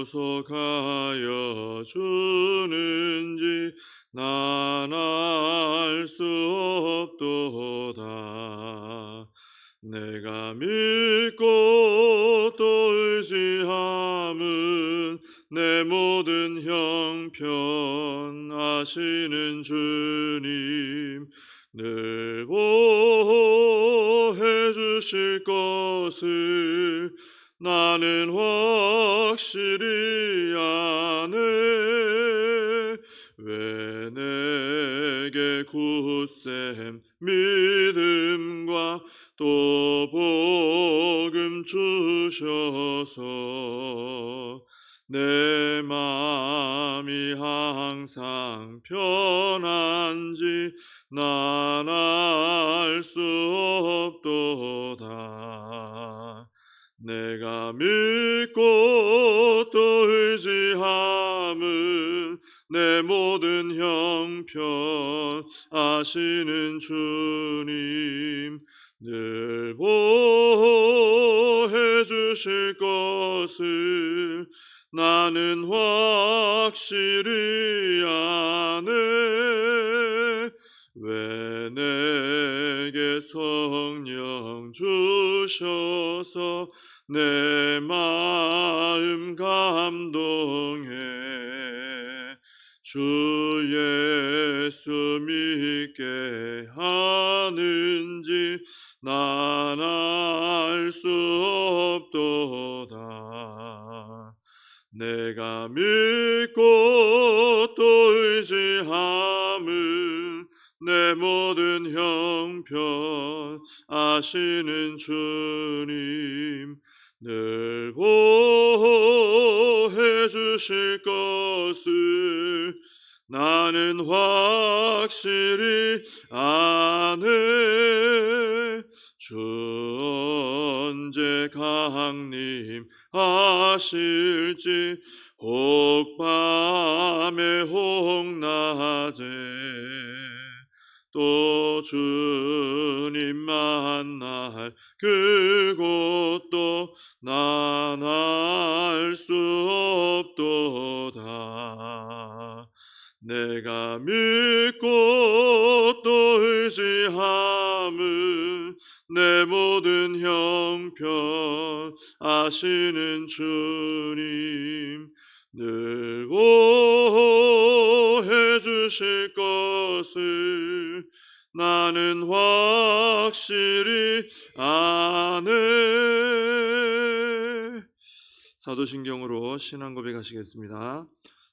보석하여 주는지 난 알 수 없도다. 내가 믿고 또 의지함은 내 모든 형편 아시는 주님 늘 보호해 주실 것을 나는 확실히 아네. 왜 내게 굳셈 믿음과 또 복음 주셔서 내 마음이 항상 편한지 난 알 수 없도다. 내가 믿고 또 의지함은 내 모든 형편 아시는 주님 늘 보호해 주실 것을 나는 확실히 아네. 왜 내게 성령 주셔서 내 마음 감동해 주 예수 믿게 하는지 난 알 수 없도다. 내가 믿고 또 의지함은 내 모든 형편 아시는 주님 늘 보호해 주실 것을 나는 확실히 아네. 주 언제 강림하실지 혹 밤에 혹 낮에 또 주님 만날 그곳도 난 알 수 없도다. 내가 믿고 또 의지함은 내 모든 형편 아시는 주님 늘 보호해 주실 것을 나는 확실히 아네. 사도신경으로 신앙 고백하시겠습니다.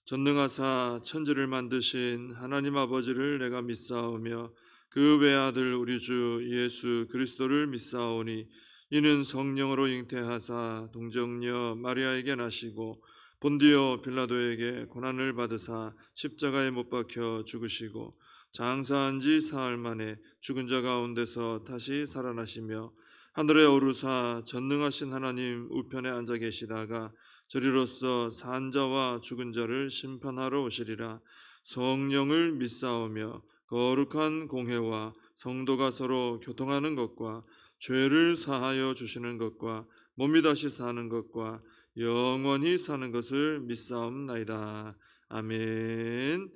전능하사 천지를 만드신 하나님 아버지를 내가 믿사오며 그 외아들 우리 주 예수 그리스도를 믿사오니 이는 성령으로 잉태하사 동정녀 마리아에게 나시고 본디오 빌라도에게 고난을 받으사 십자가에 못 박혀 죽으시고 장사한 지 사흘 만에 죽은 자 가운데서 다시 살아나시며 하늘에 오르사 전능하신 하나님 우편에 앉아 계시다가 저리로서 산 자와 죽은 자를 심판하러 오시리라. 성령을 믿사오며 거룩한 공회와 성도가 서로 교통하는 것과 죄를 사하여 주시는 것과 몸이 다시 사는 것과 영원히 사는 것을 믿사옵나이다. 아멘.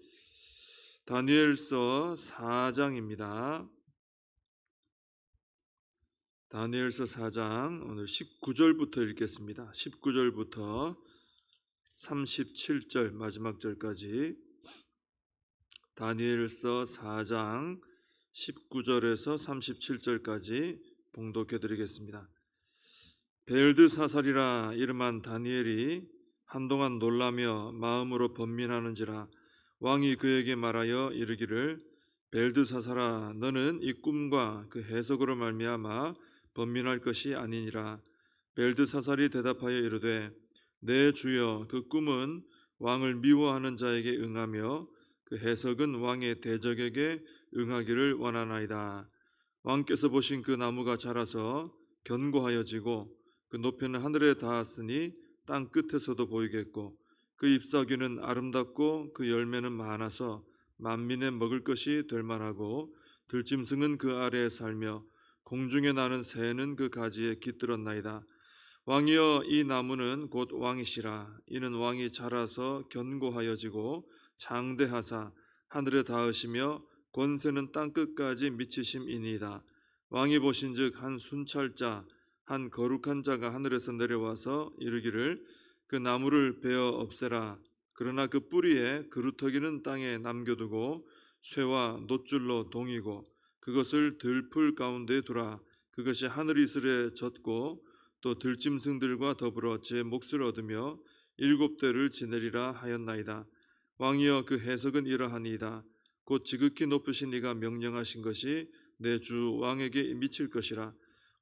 다니엘서 4장입니다. 다니엘서 4장 오늘 19절부터 읽겠습니다. 19절부터 37절 마지막 절까지 다니엘서 4장 19절에서 37절까지 봉독해 드리겠습니다. 벨드사살이라 이름한 다니엘이 한동안 놀라며 마음으로 번민하는지라 왕이 그에게 말하여 이르기를 벨드사살아 너는 이 꿈과 그 해석으로 말미암아 번민할 것이 아니니라. 벨드사살이 대답하여 이르되 내 주여 그 꿈은 왕을 미워하는 자에게 응하며 그 해석은 왕의 대적에게 응하기를 원하나이다. 왕께서 보신 그 나무가 자라서 견고하여지고 그 높이는 하늘에 닿았으니 땅 끝에서도 보이겠고 그 잎사귀는 아름답고 그 열매는 많아서 만민의 먹을 것이 될 만하고 들짐승은 그 아래에 살며 공중에 나는 새는 그 가지에 깃들었나이다. 왕이여 이 나무는 곧 왕이시라. 이는 왕이 자라서 견고하여지고 장대하사 하늘에 닿으시며 권세는 땅 끝까지 미치심이니이다. 왕이 보신즉 한 순찰자 한 거룩한 자가 하늘에서 내려와서 이르기를 그 나무를 베어 없애라. 그러나 그 뿌리에 그루터기는 땅에 남겨두고 쇠와 놋줄로 동이고 그것을 들풀 가운데 두라. 그것이 하늘 이슬에 젖고 또 들짐승들과 더불어 제 몫을 얻으며 7대를 지내리라 하였나이다. 왕이여 그 해석은 이러하니이다. 곧 지극히 높으신 이가 명령하신 것이 내 주 왕에게 미칠 것이라.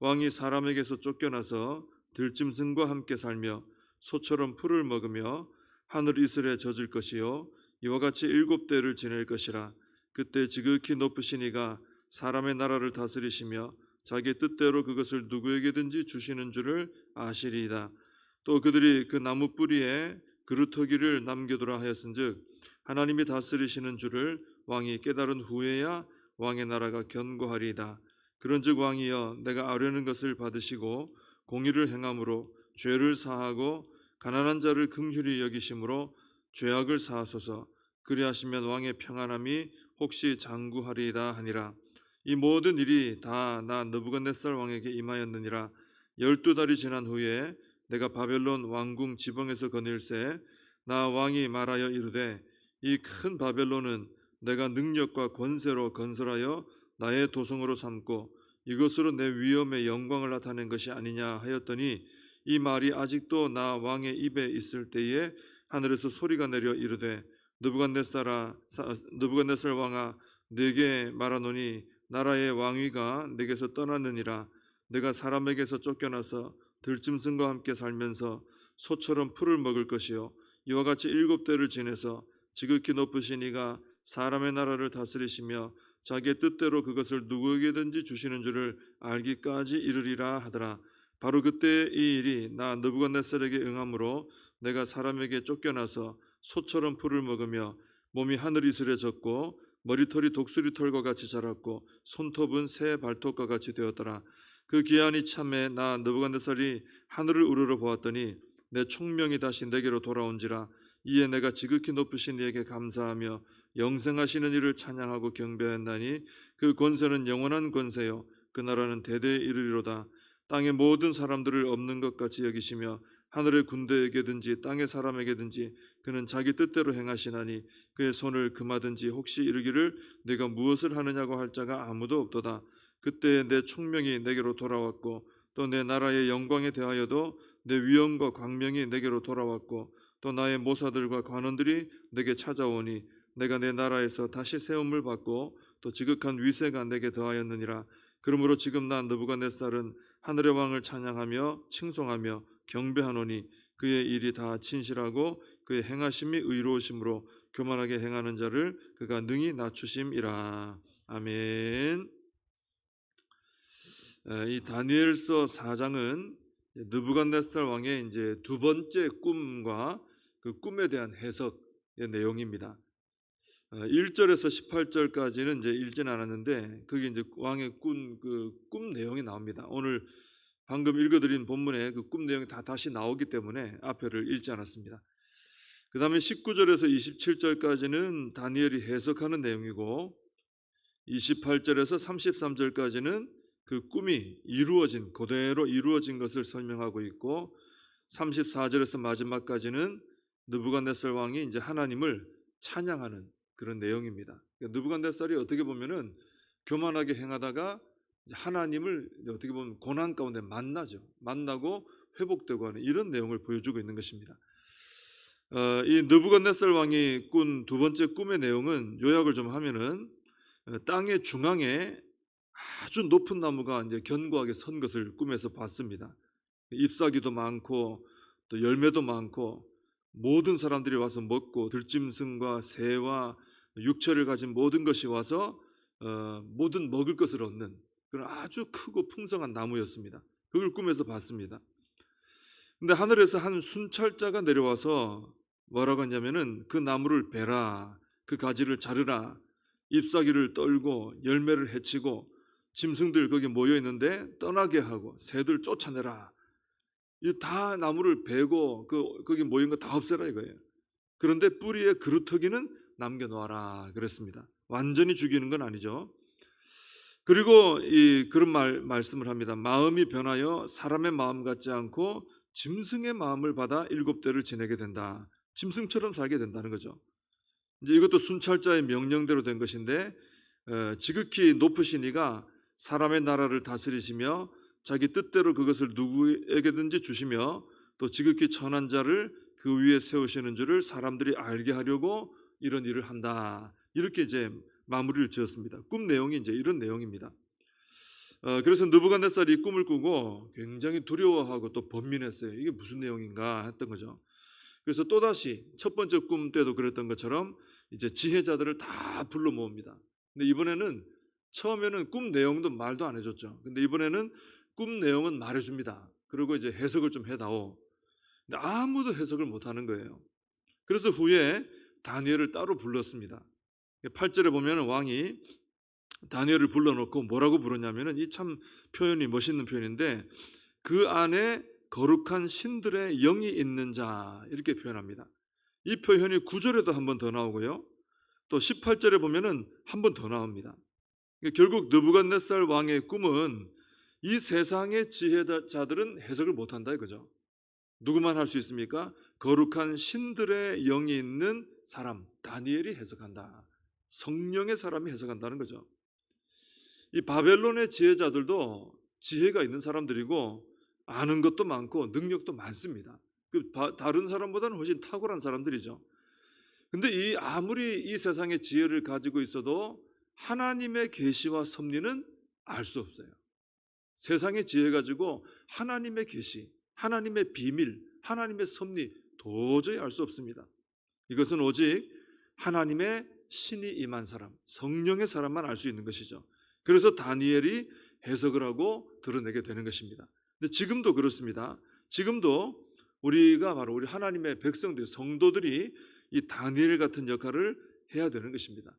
왕이 사람에게서 쫓겨나서 들짐승과 함께 살며 소처럼 풀을 먹으며 하늘 이슬에 젖을 것이요 이와 같이 7대를 지낼 것이라. 그때 지극히 높으신 이가 사람의 나라를 다스리시며 자기 뜻대로 그것을 누구에게든지 주시는 줄을 아시리이다. 또 그들이 그 나무 뿌리에 그루터기를 남겨두라 하였은즉 하나님이 다스리시는 줄을 왕이 깨달은 후에야 왕의 나라가 견고하리이다. 그런즉 왕이여 내가 아뢰는 것을 받으시고 공의를 행함으로 죄를 사하고 가난한 자를 긍휼히 여기심으로 죄악을 사하소서. 그리하시면 왕의 평안함이 혹시 장구하리이다 하니라. 이 모든 일이 다 나 느부갓네살 왕에게 임하였느니라. 12달이 지난 후에 내가 바벨론 왕궁 지붕에서 거닐새 나 왕이 말하여 이르되 이 큰 바벨론은 내가 능력과 권세로 건설하여 나의 도성으로 삼고 이것으로 내 위엄의 영광을 나타낸 것이 아니냐 하였더니 이 말이 아직도 나 왕의 입에 있을 때에 하늘에서 소리가 내려 이르되 느부갓네살 왕아 네게 말하노니 나라의 왕위가 내게서 떠났느니라. 내가 사람에게서 쫓겨나서 들짐승과 함께 살면서 소처럼 풀을 먹을 것이요 이와 같이 7대를 지내서 지극히 높으신 이가 사람의 나라를 다스리시며 자기의 뜻대로 그것을 누구에게든지 주시는 줄을 알기까지 이르리라 하더라. 바로 그때 이 일이 나 느부갓네살에게 응함으로 내가 사람에게 쫓겨나서 소처럼 풀을 먹으며 몸이 하늘 이슬에 젖고 머리털이 독수리털과 같이 자랐고 손톱은 새 발톱과 같이 되었더라. 그 기한이 참에 나 느부갓네살이 하늘을 우러러 보았더니 내 총명이 다시 내게로 돌아온지라. 이에 내가 지극히 높으신 이에게 감사하며 영생하시는 이를 찬양하고 경배한다니 그 권세는 영원한 권세요 그 나라는 대대에 이르리로다. 땅의 모든 사람들을 없는 것 같이 여기시며 하늘의 군대에게든지 땅의 사람에게든지 그는 자기 뜻대로 행하시나니 그의 손을 금하든지 혹시 이르기를 내가 무엇을 하느냐고 할 자가 아무도 없도다. 그때 내 총명이 내게로 돌아왔고 또 내 나라의 영광에 대하여도 내 위엄과 광명이 내게로 돌아왔고 또 나의 모사들과 관원들이 내게 찾아오니 내가 내 나라에서 다시 세움을 받고 또 지극한 위세가 내게 더하였느니라. 그러므로 지금 나 느부갓네살은 하늘의 왕을 찬양하며 칭송하며 경배하노니 그의 일이 다 진실하고 그의 행하심이 의로우심으로 교만하게 행하는 자를 그가 능히 낮추심이라. 아멘. 이 다니엘서 4장은 느부갓네살 왕의 이제 두 번째 꿈과 그 꿈에 대한 해석의 내용입니다. 1절에서 18절까지는 이제 읽진 않았는데 그게 이제 왕의 꿈 내용이 나옵니다. 오늘 방금 읽어드린 본문에 그 꿈 내용이 다 다시 나오기 때문에 앞에를 읽지 않았습니다. 그 다음에 19절에서 27절까지는 다니엘이 해석하는 내용이고 28절에서 33절까지는 그 꿈이 이루어진 그대로 이루어진 것을 설명하고 있고 34절에서 마지막까지는 느부갓네살 왕이 이제 하나님을 찬양하는 그런 내용입니다. 그러니까 느부갓네살이 어떻게 보면은 교만하게 행하다가 하나님을 어떻게 보면 고난 가운데 만나고 회복되고 하는 이런 내용을 보여주고 있는 것입니다. 이 느부갓네살 왕이 꾼 두 번째 꿈의 내용은 요약을 좀 하면은 땅의 중앙에 아주 높은 나무가 이제 견고하게 선 것을 꿈에서 봤습니다. 잎사귀도 많고 또 열매도 많고 모든 사람들이 와서 먹고 들짐승과 새와 육체를 가진 모든 것이 와서 모든 먹을 것을 얻는 그런 아주 크고 풍성한 나무였습니다. 그걸 꿈에서 봤습니다. 근데 하늘에서 한 순찰자가 내려와서 뭐라고 했냐면은 그 나무를 베라, 그 가지를 자르라, 잎사귀를 떨고 열매를 해치고 짐승들 거기 모여 있는데 떠나게 하고 새들 쫓아내라. 이 다 나무를 베고 거기 모인 거 다 없애라 이거예요. 그런데 뿌리에 그루터기는 남겨놓아라 그랬습니다. 완전히 죽이는 건 아니죠. 그리고 그런 말씀을 합니다. 마음이 변하여 사람의 마음 같지 않고 짐승의 마음을 받아 7대를 지내게 된다. 짐승처럼 살게 된다는 거죠. 이제 이것도 순찰자의 명령대로 된 것인데 지극히 높으신 이가 사람의 나라를 다스리시며 자기 뜻대로 그것을 누구에게든지 주시며 또 지극히 천한 자를 그 위에 세우시는 줄을 사람들이 알게 하려고 이런 일을 한다. 이렇게 이제 마무리를 지었습니다. 꿈 내용이 이제 이런 내용입니다. 그래서 느부갓네살이 꿈을 꾸고 굉장히 두려워하고 또 번민했어요. 이게 무슨 내용인가 했던 거죠. 그래서 또다시 첫 번째 꿈 때도 그랬던 것처럼 이제 지혜자들을 다 불러 모읍니다. 근데 이번에는 처음에는 꿈 내용도 말도 안 해줬죠. 근데 이번에는 꿈 내용은 말해줍니다. 그리고 이제 해석을 좀 해다오. 근데 아무도 해석을 못하는 거예요. 그래서 후에 다니엘을 따로 불렀습니다. 8절에 보면 왕이 다니엘을 불러놓고 뭐라고 부르냐면은 이 참 표현이 멋있는 표현인데 그 안에 거룩한 신들의 영이 있는 자 이렇게 표현합니다. 이 표현이 9절에도 한 번 더 나오고요. 또 18절에 보면은 한 번 더 나옵니다. 결국 느부갓네살 왕의 꿈은 이 세상의 지혜자들은 해석을 못한다 이거죠. 누구만 할 수 있습니까? 거룩한 신들의 영이 있는 사람 다니엘이 해석한다. 성령의 사람이 해석한다는 거죠. 이 바벨론의 지혜자들도 지혜가 있는 사람들이고 아는 것도 많고 능력도 많습니다. 다른 사람보다는 훨씬 탁월한 사람들이죠. 근데 아무리 이 세상의 지혜를 가지고 있어도 하나님의 계시와 섭리는 알 수 없어요. 세상의 지혜 가지고 하나님의 계시, 하나님의 비밀, 하나님의 섭리 도저히 알 수 없습니다. 이것은 오직 하나님의 신이 임한 사람, 성령의 사람만 알 수 있는 것이죠. 그래서 다니엘이 해석을 하고 드러내게 되는 것입니다. 근데 지금도 그렇습니다. 지금도 우리가 바로 우리 하나님의 백성들, 성도들이 이 다니엘 같은 역할을 해야 되는 것입니다.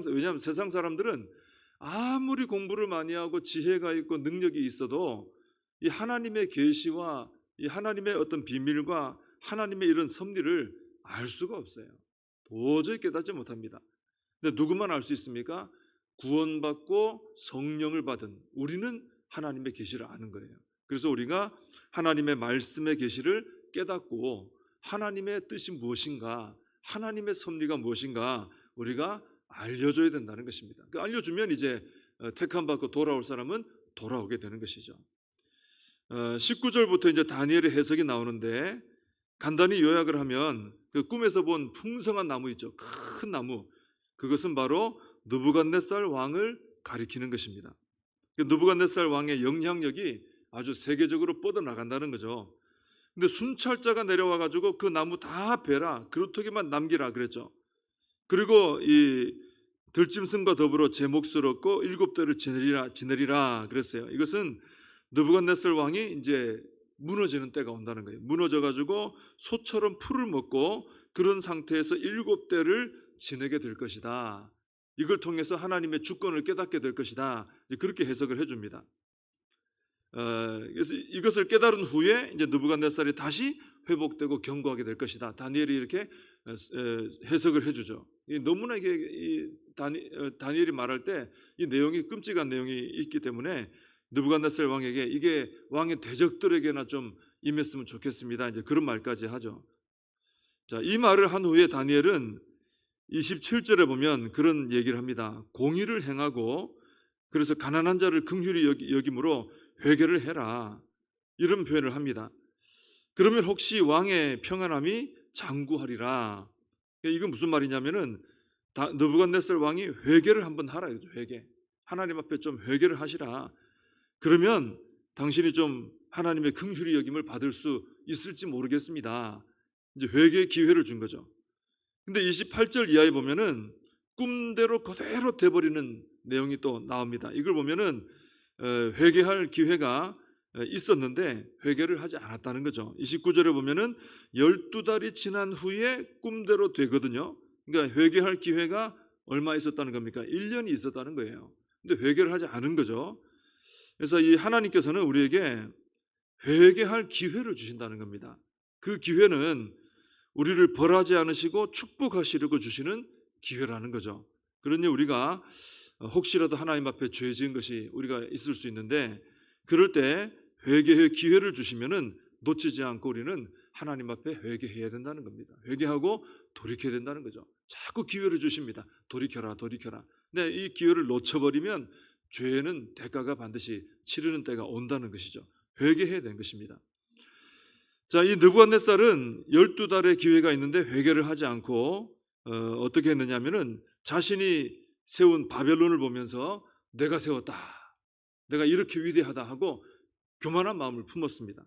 왜냐하면 세상 사람들은 아무리 공부를 많이 하고 지혜가 있고 능력이 있어도 이 하나님의 계시와 이 하나님의 어떤 비밀과 하나님의 이런 섭리를 알 수가 없어요. 도저히 깨닫지 못합니다. 근데 누구만 알 수 있습니까? 구원받고 성령을 받은 우리는 하나님의 계시를 아는 거예요. 그래서 우리가 하나님의 말씀의 계시를 깨닫고 하나님의 뜻이 무엇인가, 하나님의 섭리가 무엇인가 우리가 알려줘야 된다는 것입니다. 알려주면 이제 택함 받고 돌아올 사람은 돌아오게 되는 것이죠. 19절부터 이제 다니엘의 해석이 나오는데 간단히 요약을 하면 그 꿈에서 본 풍성한 나무 있죠. 큰 나무. 그것은 바로 느부갓네살 왕을 가리키는 것입니다. 느부갓네살 왕의 영향력이 아주 세계적으로 뻗어나간다는 거죠. 근데 순찰자가 내려와 가지고 그 나무 다 베라, 그루터기만 남기라 그랬죠. 그리고 이 들짐승과 더불어 제 몫을 얻고 7대를 지내리라 그랬어요. 이것은 느부갓네살 왕이 이제 무너지는 때가 온다는 거예요. 무너져 가지고 소처럼 풀을 먹고 그런 상태에서 7대를 지내게 될 것이다. 이걸 통해서 하나님의 주권을 깨닫게 될 것이다. 그렇게 해석을 해줍니다. 그래서 이것을 깨달은 후에 이제 느부갓네살이 다시 회복되고 견고하게 될 것이다. 다니엘이 이렇게 해석을 해주죠. 너무나 다니엘이 말할 때 이 내용이 끔찍한 내용이 있기 때문에 느부갓네살 왕에게 이게 왕의 대적들에게나 좀 임했으면 좋겠습니다. 이제 그런 말까지 하죠. 자, 이 말을 한 후에 다니엘은 27절에 보면 그런 얘기를 합니다. 공의를 행하고 그래서 가난한 자를 긍휼히 여김으로 회개를 해라. 이런 표현을 합니다. 그러면 혹시 왕의 평안함이 장구하리라. 이건 무슨 말이냐면은 느부갓네살 왕이 회개를 한번 하라. 회개. 하나님 앞에 좀 회개를 하시라. 그러면 당신이 좀 하나님의 긍휼히 여김을 받을 수 있을지 모르겠습니다. 이제 회개의 기회를 준 거죠. 근데 28절 이하에 보면은 꿈대로 그대로 돼버리는 내용이 또 나옵니다. 이걸 보면은 회개할 기회가 있었는데 회개를 하지 않았다는 거죠. 29절에 보면은 12달이 지난 후에 꿈대로 되거든요. 그러니까 회개할 기회가 얼마 있었다는 겁니까? 1년이 있었다는 거예요. 근데 회개를 하지 않은 거죠. 그래서 이 하나님께서는 우리에게 회개할 기회를 주신다는 겁니다. 그 기회는 우리를 벌하지 않으시고 축복하시려고 주시는 기회라는 거죠. 그러니 우리가 혹시라도 하나님 앞에 죄 지은 것이 우리가 있을 수 있는데, 그럴 때 회개의 기회를 주시면은 놓치지 않고 우리는 하나님 앞에 회개해야 된다는 겁니다. 회개하고 돌이켜야 된다는 거죠. 자꾸 기회를 주십니다. 돌이켜라, 돌이켜라. 근데 이 기회를 놓쳐버리면 죄는 대가가 반드시 치르는 때가 온다는 것이죠. 회개해야 되는 것입니다. 자, 이 느부갓네살은 12달의 기회가 있는데 회개를 하지 않고 어떻게 했느냐면은 자신이 세운 바벨론을 보면서 내가 세웠다, 내가 이렇게 위대하다 하고 교만한 마음을 품었습니다.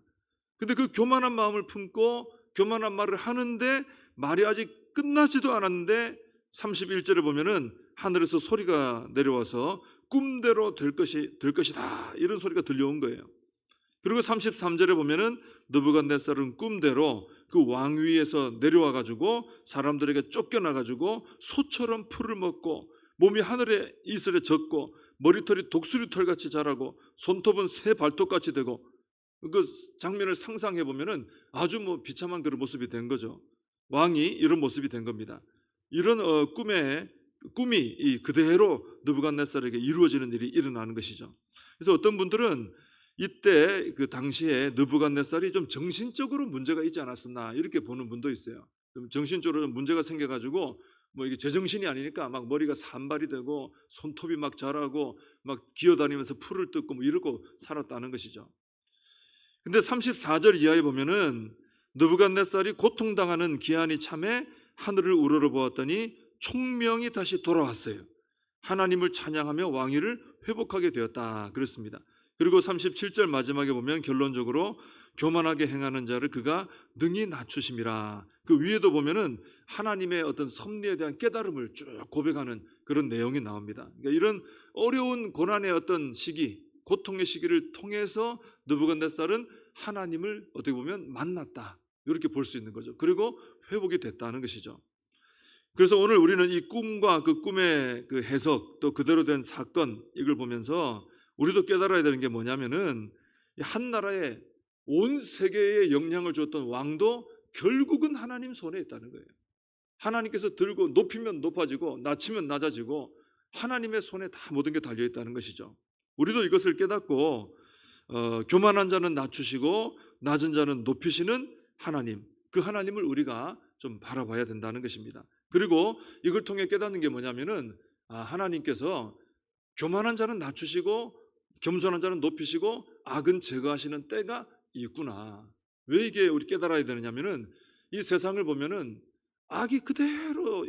근데 그 교만한 마음을 품고 교만한 말을 하는데 말이 아직 끝나지도 않았는데 31절에 보면은 하늘에서 소리가 내려와서 꿈대로 될 것이다, 이런 소리가 들려온 거예요. 그리고 33절에 보면은 느부갓네살은 꿈대로 그 왕위에서 내려와 가지고 사람들에게 쫓겨나 가지고 소처럼 풀을 먹고 몸이 하늘의 이슬에 젖고 머리털이 독수리털 같이 자라고 손톱은 새 발톱같이 되고, 그 장면을 상상해 보면은 아주 비참한 그런 모습이 된 거죠. 왕이 이런 모습이 된 겁니다. 이런 꿈이 그대로 느부갓네살에게 이루어지는 일이 일어나는 것이죠. 그래서 어떤 분들은 이때 그 당시에 느부갓네살이 좀 정신적으로 문제가 있지 않았었나 이렇게 보는 분도 있어요. 좀 정신적으로 문제가 생겨가지고 이게 제정신이 아니니까 막 머리가 산발이 되고 손톱이 막 자라고 막 기어다니면서 풀을 뜯고 이러고 살았다는 것이죠. 근데 34절 이하에 보면은 느부갓네살이 고통당하는 기한이 참에 하늘을 우러러보았더니 총명이 다시 돌아왔어요. 하나님을 찬양하며 왕위를 회복하게 되었다 그랬습니다. 그리고 37절 마지막에 보면 결론적으로 교만하게 행하는 자를 그가 능히 낮추심이라. 그 위에도 보면은 하나님의 어떤 섭리에 대한 깨달음을 쭉 고백하는 그런 내용이 나옵니다. 그러니까 이런 어려운 고난의 어떤 시기, 고통의 시기를 통해서 느부갓네살은 하나님을 어떻게 보면 만났다, 이렇게 볼 수 있는 거죠. 그리고 회복이 됐다는 것이죠. 그래서 오늘 우리는 이 꿈과 그 꿈의 그 해석, 또 그대로 된 사건, 이걸 보면서 우리도 깨달아야 되는 게 뭐냐면은 한 나라에 온 세계에 영향을 줬던 왕도 결국은 하나님 손에 있다는 거예요. 하나님께서 들고 높이면 높아지고 낮추면 낮아지고 하나님의 손에 다 모든 게 달려 있다는 것이죠. 우리도 이것을 깨닫고 교만한 자는 낮추시고 낮은 자는 높이시는 하나님, 그 하나님을 우리가 좀 바라봐야 된다는 것입니다. 그리고 이걸 통해 깨닫는 게 뭐냐면은 하나님께서 교만한 자는 낮추시고 겸손한 자는 높이시고 악은 제거하시는 때가 있구나. 왜 이게 우리 깨달아야 되느냐면은 이 세상을 보면은 악이 그대로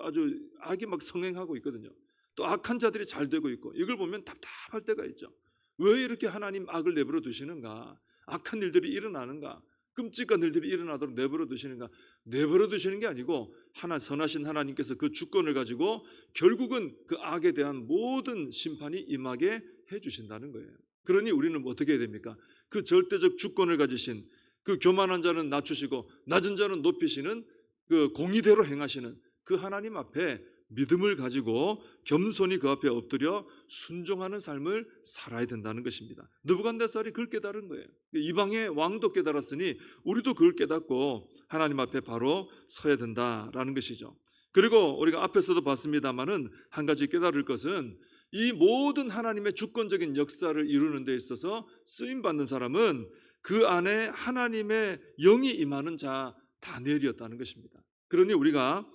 아주 악이 막 성행하고 있거든요. 또 악한 자들이 잘 되고 있고, 이걸 보면 답답할 때가 있죠. 왜 이렇게 하나님 악을 내버려 두시는가? 악한 일들이 일어나는가? 끔찍한 일들이 일어나도록 내버려 두시는가? 내버려 두시는 게 아니고 선하신 하나님께서 그 주권을 가지고 결국은 그 악에 대한 모든 심판이 임하게 해주신다는 거예요. 그러니 우리는 어떻게 해야 됩니까? 그 절대적 주권을 가지신, 그 교만한 자는 낮추시고 낮은 자는 높이시는, 그 공의대로 행하시는 그 하나님 앞에 믿음을 가지고 겸손히 그 앞에 엎드려 순종하는 삶을 살아야 된다는 것입니다. 느부갓네살이 그걸 깨달은 거예요. 이방의 왕도 깨달았으니 우리도 그걸 깨닫고 하나님 앞에 바로 서야 된다라는 것이죠. 그리고 우리가 앞에서도 봤습니다마는 한 가지 깨달을 것은 이 모든 하나님의 주권적인 역사를 이루는 데 있어서 쓰임받는 사람은 그 안에 하나님의 영이 임하는 자 다니엘이었다는 것입니다. 그러니 우리가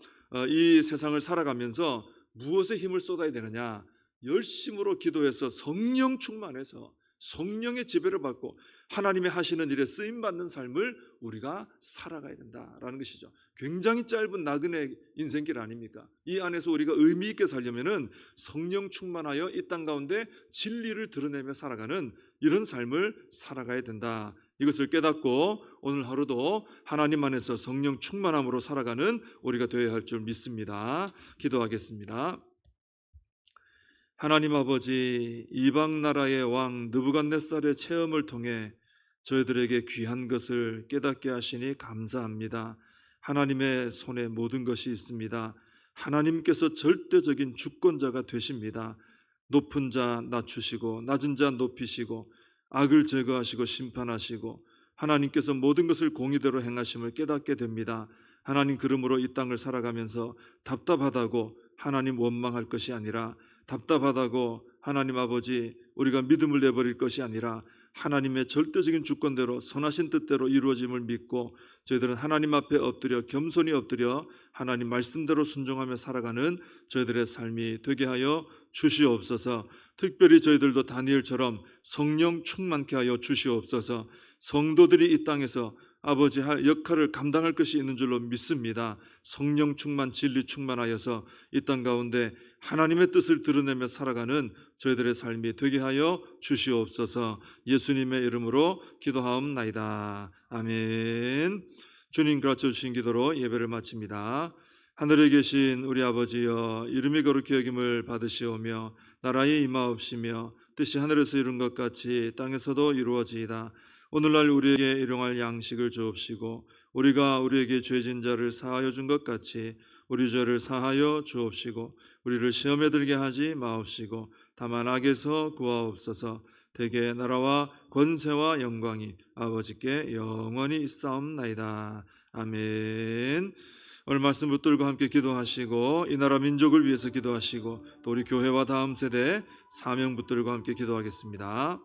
이 세상을 살아가면서 무엇에 힘을 쏟아야 되느냐? 열심으로 기도해서 성령 충만해서 성령의 지배를 받고 하나님의 하시는 일에 쓰임받는 삶을 우리가 살아가야 된다라는 것이죠. 굉장히 짧은 나그네 인생길 아닙니까? 이 안에서 우리가 의미 있게 살려면은 성령 충만하여 이 땅 가운데 진리를 드러내며 살아가는 이런 삶을 살아가야 된다. 이것을 깨닫고 오늘 하루도 하나님 안에서 성령 충만함으로 살아가는 우리가 되어야 할 줄 믿습니다. 기도하겠습니다. 하나님 아버지, 이방 나라의 왕 느부갓네살의 체험을 통해 저희들에게 귀한 것을 깨닫게 하시니 감사합니다. 하나님의 손에 모든 것이 있습니다. 하나님께서 절대적인 주권자가 되십니다. 높은 자 낮추시고 낮은 자 높이시고 악을 제거하시고 심판하시고 하나님께서 모든 것을 공의대로 행하심을 깨닫게 됩니다. 하나님 그러므로 이 땅을 살아가면서 답답하다고 하나님 원망할 것이 아니라, 답답하다고 하나님 아버지 우리가 믿음을 내버릴 것이 아니라, 하나님의 절대적인 주권대로 선하신 뜻대로 이루어짐을 믿고 저희들은 하나님 앞에 엎드려 겸손히 엎드려 하나님 말씀대로 순종하며 살아가는 저희들의 삶이 되게 하여 주시옵소서. 특별히 저희들도 다니엘처럼 성령 충만케 하여 주시옵소서. 성도들이 이 땅에서 아버지 할 역할을 감당할 것이 있는 줄로 믿습니다. 성령 충만, 진리 충만하여서 이 땅 가운데 하나님의 뜻을 드러내며 살아가는 저희들의 삶이 되게 하여 주시옵소서. 예수님의 이름으로 기도하옵나이다. 아멘. 주님 가르쳐 주신 기도로 예배를 마칩니다. 하늘에 계신 우리 아버지여, 이름이 거룩히 여김을 받으시오며 나라에 임하옵시며 뜻이 하늘에서 이룬 것 같이 땅에서도 이루어지이다. 오늘날 우리에게 일용할 양식을 주옵시고 우리가 우리에게 죄진 자를 사하여 준 것 같이 우리 죄를 사하여 주옵시고 우리를 시험에 들게 하지 마옵시고 다만 악에서 구하옵소서. 대개 나라와 권세와 영광이 아버지께 영원히 있사옵나이다. 아멘. 오늘 말씀 붙들고 함께 기도하시고 이 나라 민족을 위해서 기도하시고 또 우리 교회와 다음 세대 사명 붙들고 함께 기도하겠습니다.